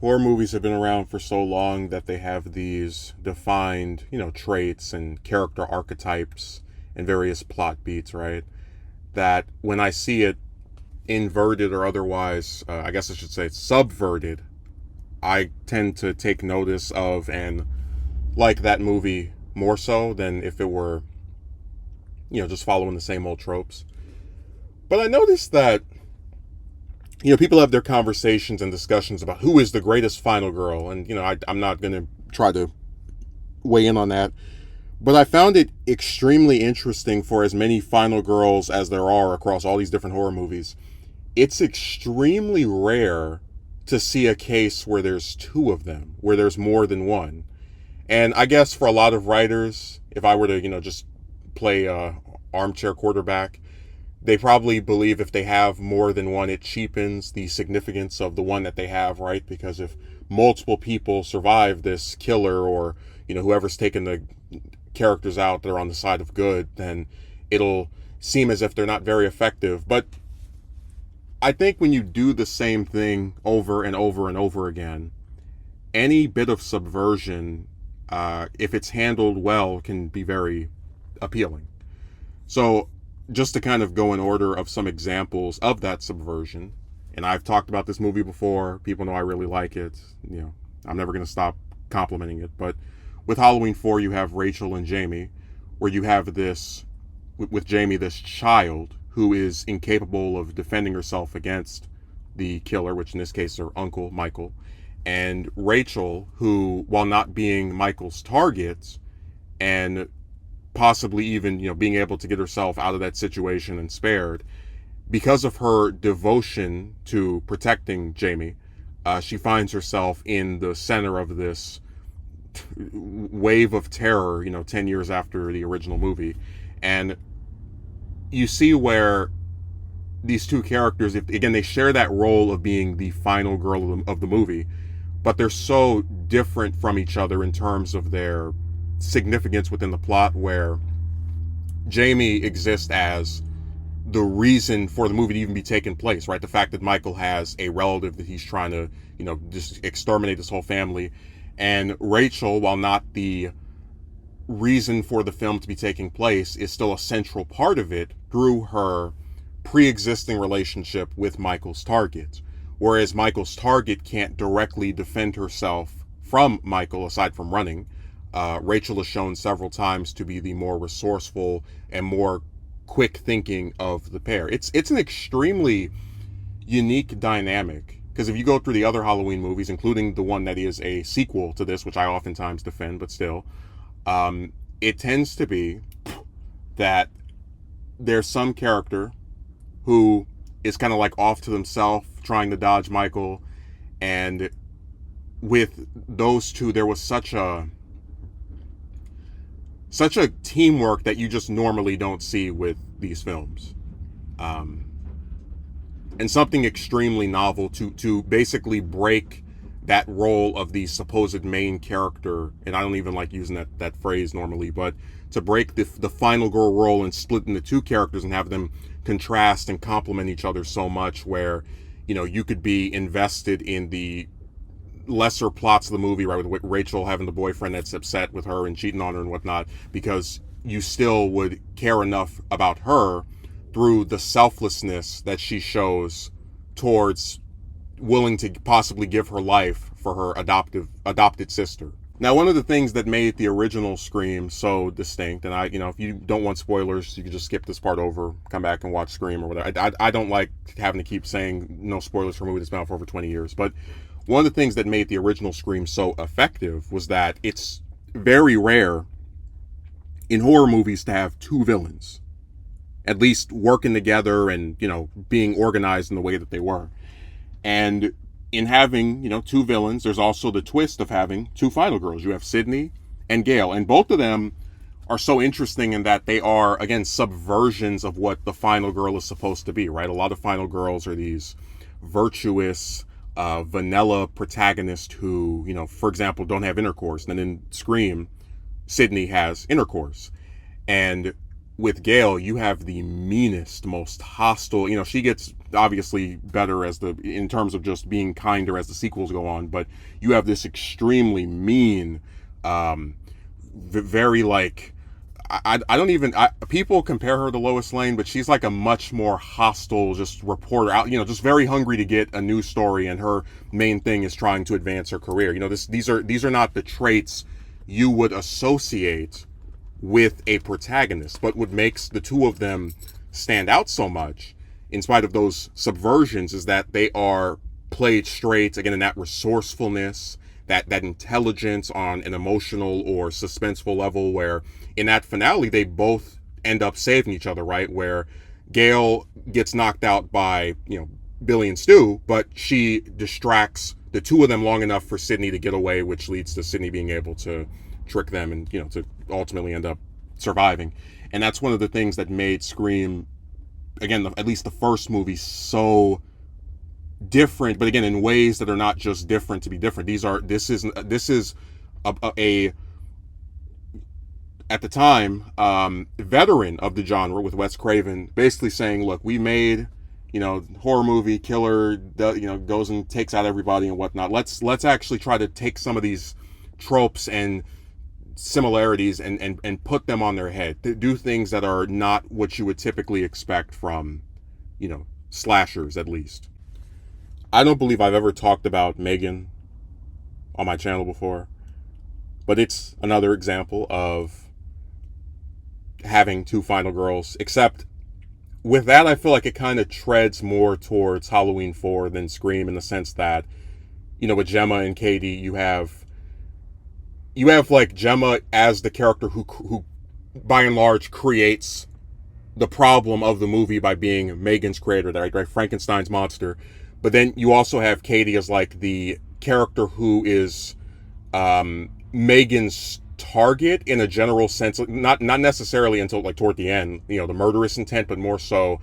Horror movies have been around for so long that they have these defined, traits and character archetypes and various plot beats, right? That when I see it inverted or otherwise, I guess I should say subverted, I tend to take notice of and like that movie more so than if it were, just following the same old tropes. But I noticed that, people have their conversations and discussions about who is the greatest final girl. And, I'm not going to try to weigh in on that. But I found it extremely interesting for as many final girls as there are across all these different horror movies. It's extremely rare to see a case where there's two of them, where there's more than one. And I guess for a lot of writers, if I were to, just play armchair quarterback, they probably believe if they have more than one, it cheapens the significance of the one that they have, right? Because if multiple people survive this killer or, whoever's taken the characters out that are on the side of good, then it'll seem as if they're not very effective. But I think when you do the same thing over and over and over again, any bit of subversion, if it's handled well, can be very appealing. So, just to kind of go in order of some examples of that subversion, and I've talked about this movie before. People know I really like it. I'm never going to stop complimenting it. But with Halloween 4, you have Rachel and Jamie, where you have this, with Jamie, this child who is incapable of defending herself against the killer, which in this case is her uncle, Michael. And Rachel, who, while not being Michael's target and possibly even, being able to get herself out of that situation and spared, because of her devotion to protecting Jamie, she finds herself in the center of this wave of terror, 10 years after the original movie. And you see where these two characters, if again, they share that role of being the final girl of the movie, but they're so different from each other in terms of their significance within the plot, where Jamie exists as the reason for the movie to even be taking place, right? The fact that Michael has a relative that he's trying to, just exterminate this whole family. And Rachel, while not the reason for the film to be taking place, is still a central part of it through her pre-existing relationship with Michael's target. Whereas Michael's target can't directly defend herself from Michael aside from running. Rachel is shown several times to be the more resourceful and more quick thinking of the pair. It's an extremely unique dynamic, because if you go through the other Halloween movies, including the one that is a sequel to this, which I oftentimes defend, but still, it tends to be that there's some character who is kind of like off to themselves, trying to dodge Michael. And with those two, there was such a teamwork that you just normally don't see with these films. And something extremely novel to basically break that role of the supposed main character. And I don't even like using that phrase normally, but to break the final girl role and split into two characters and have them contrast and complement each other so much, where, you could be invested in the lesser plots of the movie, right, with Rachel having the boyfriend that's upset with her and cheating on her and whatnot, because you still would care enough about her through the selflessness that she shows towards willing to possibly give her life for her adopted sister. Now, one of the things that made the original Scream so distinct, and if you don't want spoilers, you can just skip this part over, come back and watch Scream or whatever. I don't like having to keep saying no spoilers for a movie that's been out for over 20 years. But one of the things that made the original Scream so effective was that it's very rare in horror movies to have two villains, at least working together and, being organized in the way that they were. And in having, two villains, there's also the twist of having two final girls. You have Sydney and Gail, and both of them are so interesting in that they are, again, subversions of what the final girl is supposed to be, right? A lot of final girls are these virtuous, vanilla protagonists who, for example, don't have intercourse. And then in Scream, Sydney has intercourse. And with Gail, you have the meanest, most hostile, she gets obviously better as the in terms of just being kinder as the sequels go on, but you have this extremely mean, very like I don't even people compare her to Lois Lane, but she's like a much more hostile just reporter out, just very hungry to get a news story, and her main thing is trying to advance her career. These are not the traits you would associate with a protagonist, but what makes the two of them stand out so much in spite of those subversions is that they are played straight, again, in that resourcefulness, that intelligence on an emotional or suspenseful level, where in that finale they both end up saving each other, right? Where Gale gets knocked out by Billy and Stu, but she distracts the two of them long enough for Sidney to get away, which leads to Sidney being able to trick them and to ultimately end up surviving. And that's one of the things that made Scream, again, at least the first movie, so different, but again in ways that are not just different to be different. This is a at the time veteran of the genre with Wes Craven basically saying, look, we made horror movie, killer goes and takes out everybody and whatnot. Let's actually try to take some of these tropes and similarities and put them on their head, to do things that are not what you would typically expect from slashers. At least I don't believe I've ever talked about Megan on my channel before, but it's another example of having two final girls, except with that I feel like it kind of treads more towards Halloween 4 than Scream, in the sense that with Gemma and Katie, you have like Gemma as the character who by and large creates the problem of the movie by being Megan's creator, right? Frankenstein's monster. But then you also have Katie as like the character who is Megan's target in a general sense, not necessarily until like toward the end, the murderous intent, but more so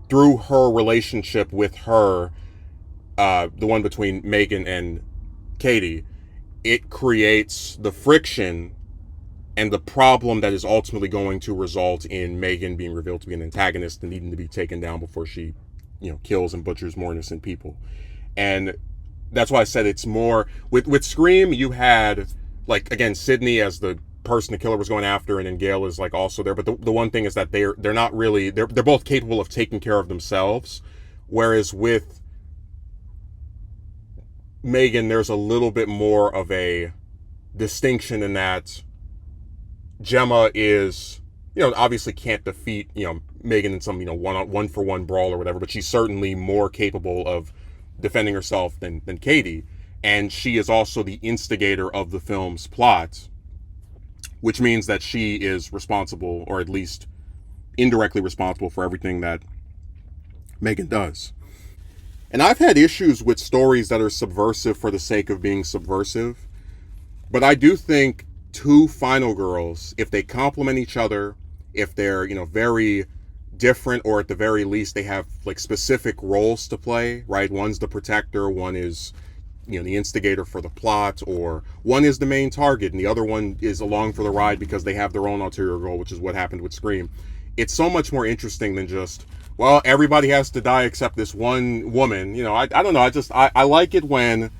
through her relationship with her, the one between Megan and Katie. It creates the friction and the problem that is ultimately going to result in Megan being revealed to be an antagonist and needing to be taken down before she kills and butchers more innocent people. And that's why I said it's more with Scream. You had, like, again, Sidney as the person the killer was going after, and then Gale is like also there. But the one thing is that they're not really, they're both capable of taking care of themselves, whereas with Megan there's a little bit more of a distinction in that Gemma is, obviously can't defeat, Megan in some, one for one brawl or whatever, but she's certainly more capable of defending herself than Katie. And she is also the instigator of the film's plot, which means that she is responsible, or at least indirectly responsible, for everything that Megan does. And I've had issues with stories that are subversive for the sake of being subversive, but I do think two final girls, if they complement each other, if they're very different, or at the very least they have like specific roles to play, right? One's the protector, one is the instigator for the plot, or one is the main target and the other one is along for the ride because they have their own ulterior goal, which is what happened with Scream. It's so much more interesting than just, well, everybody has to die except this one woman. I don't know, I like it when,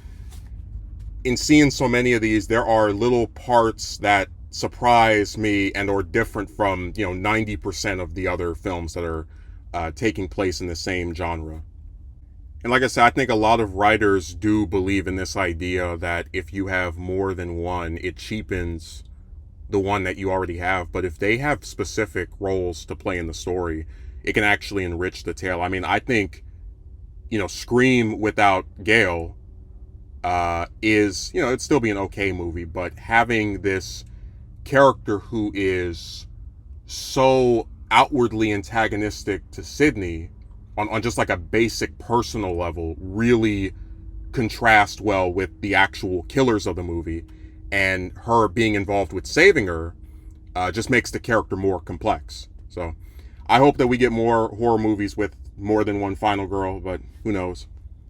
in seeing so many of these, there are little parts that surprise me and or different from 90% of the other films that are taking place in the same genre. And like I said, I think a lot of writers do believe in this idea that if you have more than one, it cheapens the one that you already have. But if they have specific roles to play in the story, it can actually enrich the tale. I mean, I think Scream without Gale is, it'd still be an okay movie, but having this character who is so outwardly antagonistic to Sidney on just like a basic personal level really contrast well with the actual killers of the movie, and her being involved with saving her just makes the character more complex. So I hope that we get more horror movies with more than one final girl, but who knows.